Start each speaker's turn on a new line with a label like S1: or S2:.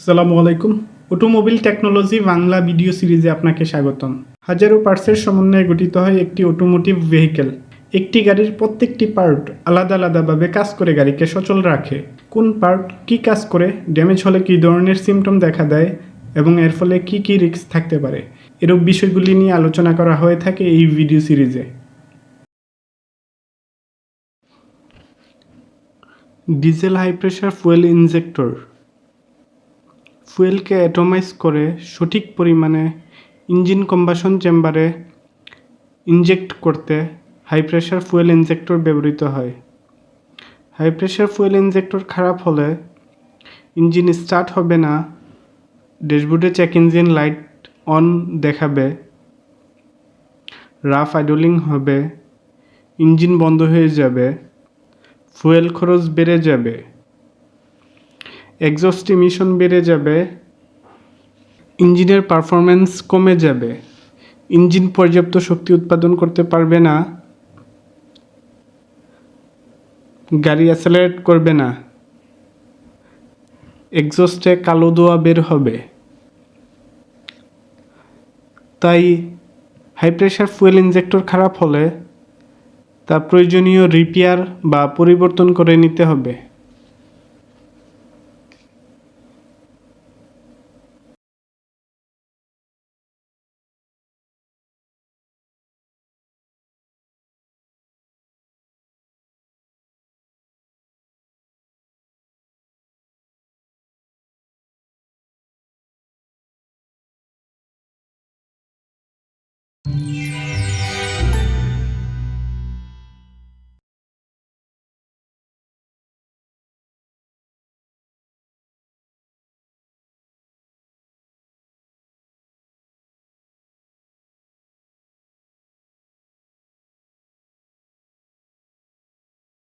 S1: আসসালামু আলাইকুম। Automobile technology Bangla video সিরিজে আপনাকে স্বাগতম। হাজারো পার্টসের সমন্বয়ে গঠিত হয় একটি অটোমোটিভ ভেহিকেল। একটি গাড়ির প্রত্যেকটি পার্ট আলাদা আলাদাভাবে কাজ করে গাড়িকে সচল রাখে। কোন পার্ট কী কাজ করে, ড্যামেজ হলে কী ধরনের সিমটম দেখা দেয় এবং এর ফলে কী কী রিস্ক থাকতে পারে, এরূপ বিষয়গুলি নিয়ে আলোচনা করা হয়ে থাকে এই ভিডিও সিরিজে। Diesel high pressure fuel injector ফুয়েলকে অ্যাটমাইজ করে সঠিক পরিমাণে ইঞ্জিন কম্বাশন চেম্বারে ইনজেক্ট করতে হাই প্রেশার ফুয়েল ইনজেক্টর ব্যবহৃত হয়। হাই প্রেশার ফুয়েল ইনজেক্টর খারাপ হলে ইঞ্জিন স্টার্ট হবে না, ড্যাশবোর্ডে চেক ইঞ্জিন লাইট অন দেখাবে, রাফ আইডলিং হবে, ইঞ্জিন বন্ধ হয়ে যাবে, ফুয়েল খরচ বেড়ে যাবে, এক্সস্ট ইমিশন বেড়ে যাবে, ইঞ্জিনের পারফরম্যান্স কমে যাবে, ইঞ্জিন পর্যাপ্ত শক্তি উৎপাদন করতে পারবে না, গাড়ি অ্যাসেলারেট করবে না, এক্সস্টে কালো ধোঁয়া বের হবে। তাই হাই প্রেশার ফুয়েল ইনজেক্টর খারাপ হলে তা প্রয়োজনীয় রিপেয়ার বা পরিবর্তন করে নিতে হবে।